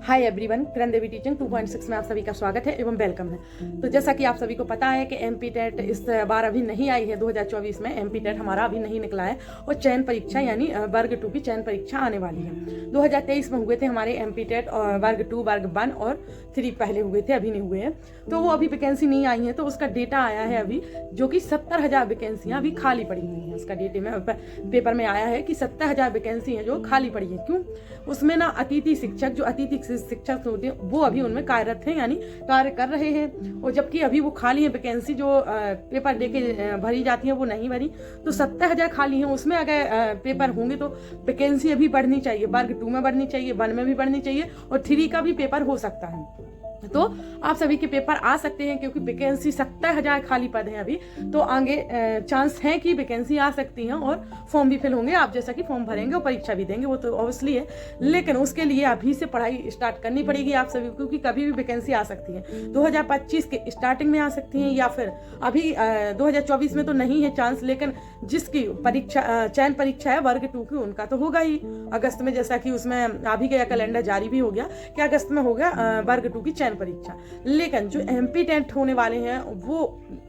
Hi everyone, Kiran Devi teaching 2.6 में आप सभी का स्वागत है एवं वेलकम है। तो जैसा कि आप सभी को पता है कि एमपी टेट इस बार अभी नहीं आई है। 2024 में एमपी टेट हमारा अभी नहीं निकला है और चयन परीक्षा यानी वर्ग 2 की चयन परीक्षा आने वाली है। 2023 में हुए थे हमारे एमपी टेट और वर्ग 2, वर्ग 1 और 3 पहले हुए थे, अभी नहीं हुए हैं। तो वो अभी वैकेंसी नहीं आई है, तो उसका डेटा आया है अभी, जो कि 70,000 वैकेंसियाँ अभी खाली पड़ी हुई हैं। उसका डेटे में पेपर में आया है कि 70,000 वैकेंसी हैं जो खाली पड़ी है। क्यों? उसमें ना अतिथि शिक्षक, जो अतिथि शिक्षक होते हैं वो अभी उनमें कार्यरत हैं, यानी कार्य कर रहे हैं। और जबकि अभी वो खाली है वैकेंसी, जो पेपर देके भरी जाती है वो नहीं भरी। तो 70,000 खाली है, उसमें अगर पेपर होंगे तो वैकेंसी अभी बढ़नी चाहिए। वर्ग 2 में बढ़नी चाहिए, 1 में भी बढ़नी चाहिए और 3 का भी पेपर हो सकता है। तो आप सभी के पेपर आ सकते हैं, क्योंकि वैकेंसी 70,000 खाली पद हैं अभी। तो आगे चांस है कि वैकेंसी आ सकती हैं और फॉर्म भी फिल होंगे। आप जैसा कि फॉर्म भरेंगे और परीक्षा भी देंगे, वो तो ऑब्वियसली है। लेकिन उसके लिए अभी से पढ़ाई स्टार्ट करनी पड़ेगी आप सभी को, क्योंकि कभी भी वैकेंसी आ सकती है। 2025 के स्टार्टिंग में आ सकती हैं, या फिर अभी 2024 में तो नहीं है चांस। लेकिन जिसकी परीक्षा चयन परीक्षा है वर्ग 2 की, उनका तो होगा ही अगस्त में, जैसा कि उसमें अभी गया कैलेंडर जारी भी हो गया कि अगस्त में हो गया वर्ग 2 की चयन परीक्षा। लेकिन जो एमपी टेट होने वाले हैं वो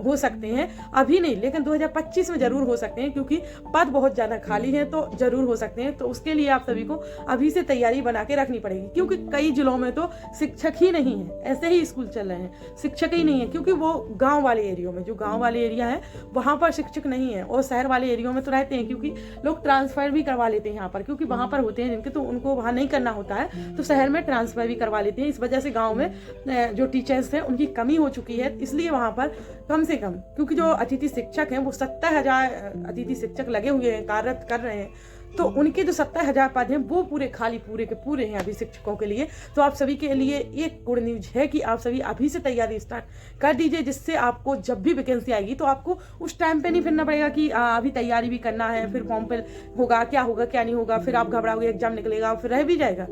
हो सकते हैं, अभी नहीं लेकिन 2025 में जरूर हो सकते हैं, क्योंकि पद बहुत ज्यादा खाली हैं, तो जरूर हो सकते हैं। तो उसके लिए आप सभी को अभी से तैयारी बना के रखनी पड़ेगी, क्योंकि कई जिलों में तो शिक्षक ही नहीं है, ऐसे ही स्कूल चल रहे हैं, शिक्षक ही नहीं है। क्योंकि वो गाँव वाले एरिया में, जो गाँव वाले एरिया है वहां पर शिक्षक नहीं है, और शहर वाले एरिया में तो रहते हैं, क्योंकि लोग ट्रांसफर भी करवा लेते हैं यहाँ पर, क्योंकि वहां पर होते हैं जिनके, तो उनको वहां नहीं करना होता है, तो शहर में ट्रांसफर भी करवा लेते हैं। इस वजह से गाँव में जो टीचर्स हैं उनकी कमी हो चुकी है। इसलिए वहां पर कम से कम, क्योंकि जो अतिथि शिक्षक हैं वो 70,000 अतिथि शिक्षक लगे हुए हैं, कार्यरत कर रहे हैं, तो उनके जो 70,000 पद हैं वो पूरे खाली, पूरे के पूरे हैं अभी शिक्षकों के लिए। तो आप सभी के लिए एक गुड न्यूज है कि आप सभी अभी से तैयारी स्टार्ट कर दीजिए, जिससे आपको जब भी वैकेंसी आएगी तो आपको उस टाइम पे नहीं फिरना पड़ेगा कि अभी तैयारी भी करना है, फिर फॉर्म फिल होगा, क्या होगा क्या नहीं होगा, फिर आप घबराओगे, एग्जाम निकलेगा फिर रह भी जाएगा।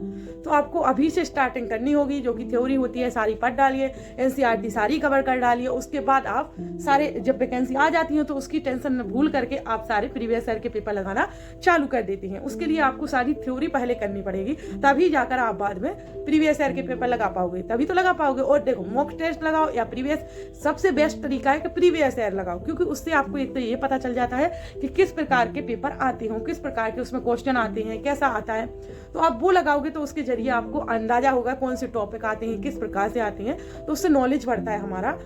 तो आपको अभी से स्टार्टिंग करनी होगी। जो कि थ्योरी होती है सारी पढ़ डालिए, एनसीईआरटी सारी कवर कर डालिए। उसके बाद आप सारे, जब वैकेंसी आ जाती है तो उसकी टेंशन भूल करके आप सारे प्रीवियस ईयर के पेपर लगाना चालू कर देती हैं। उसके लिए आपको सारी थ्योरी पहले करनी पड़ेगी, तभी जाकर आप बाद में प्रीवियस ईयर के पेपर लगा पाओगे, तभी तो लगा पाओगे। और देखो, मॉक टेस्ट लगाओ या प्रीवियस, सबसे बेस्ट तरीका है कि प्रीवियस ईयर लगाओ, क्योंकि उससे आपको एक तो ये पता चल जाता है कि किस प्रकार के पेपर आते हैं, किस प्रकार के उसमें क्वेश्चन आते हैं, कैसा आता है। तो आप वो लगाओगे तो उसके जरिए आपको अंदाजा होगा कौन से टॉपिक आते हैं, किस प्रकार से आते हैं। तो उससे नॉलेज बढ़ता है हमारा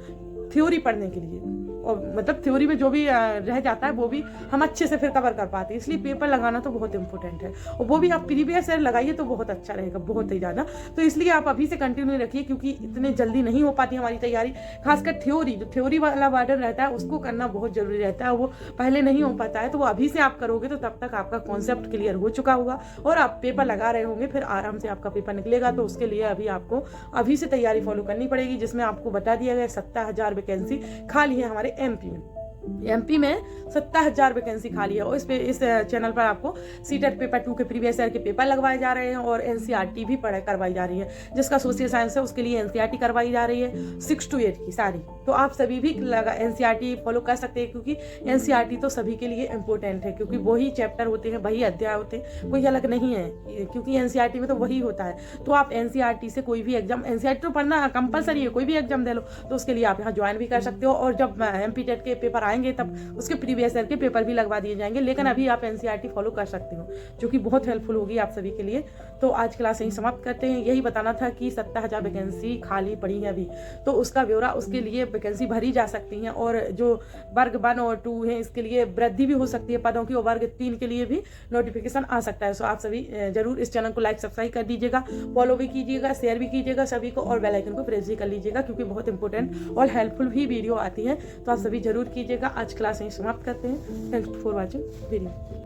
थ्योरी पढ़ने के लिए, और मतलब थ्योरी में जो भी रह जाता है वो भी हम अच्छे से फिर कवर कर पाते हैं। इसलिए पेपर लगाना तो बहुत इंपॉर्टेंट है, और वो भी आप प्रीवियस ईयर लगाइए तो बहुत अच्छा रहेगा, बहुत ही ज़्यादा। तो इसलिए आप अभी से कंटिन्यू रखिए, क्योंकि इतने जल्दी नहीं हो पाती हमारी तैयारी। खासकर थ्योरी, जो थ्योरी वाला बर्डन रहता है उसको करना बहुत जरूरी रहता है, वो पहले नहीं हो पाता है। तो वो अभी से आप करोगे तो तब तक आपका कॉन्सेप्ट क्लियर हो चुका होगा और आप पेपर लगा रहे होंगे, फिर आराम से आपका पेपर निकलेगा। तो उसके लिए अभी आपको अभी से तैयारी फॉलो करनी पड़ेगी, जिसमें आपको बता दिया गया 70,000 वैकेंसी खाली है हमारे एमपी में 70,000 वैकेंसी खाली है। और इस चैनल पर आपको सीटेट पेपर 2 के प्रीवियस ईयर के पेपर लगवाए जा रहे हैं, और एनसीईआरटी भी पढ़ाई करवाई जा रही है। जिसका सोशल साइंस है उसके लिए एनसीईआरटी करवाई जा रही है 6 to 8 की सारी। तो आप सभी भी एनसीईआरटी फॉलो कर सकते हैं, क्योंकि एनसीईआरटी तो सभी के लिए इंपॉर्टेंट है, क्योंकि वही चैप्टर होते हैं, वही अध्याय होते हैं, कोई अलग नहीं है, क्योंकि एनसीईआरटी में तो वही होता है। तो आप एनसीईआरटी से कोई भी एग्जाम, एनसीईआरटी तो पढ़ना कंपलसरी है, कोई भी एग्जाम दे लो। तो उसके लिए आप यहाँ ज्वाइन भी कर सकते हो, और जब एमपी टेट के पेपर आएंगे तब उसके प्रीवियस ईयर के पेपर भी लगवा दिए जाएंगे। लेकिन अभी आप एनसीईआरटी फॉलो कर सकते हो, जो कि बहुत हेल्पफुल होगी आप सभी के लिए। तो आज क्लास यही समाप्त करते हैं। यही बताना था कि 70,000 वैकेंसी खाली पड़ी है अभी, तो उसका ब्यौरा, उसके लिए वैकेंसी भरी जा सकती हैं। और जो वर्ग 1 और 2 है इसके लिए वृद्धि भी हो सकती है पदों की, और वर्ग 3 के लिए भी नोटिफिकेशन आ सकता है। सो आप सभी जरूर इस चैनल को लाइक सब्सक्राइब कर दीजिएगा, फॉलो भी कीजिएगा, शेयर भी कीजिएगा सभी को, और बेल आइकन को प्रेस भी कर लीजिएगा, क्योंकि बहुत इंपॉर्टेंट और हेल्पफुल भी वीडियो आती है। तो आप सभी जरूर कीजिएगा। आज क्लास यही समाप्त करते हैं। Thanks for watching video.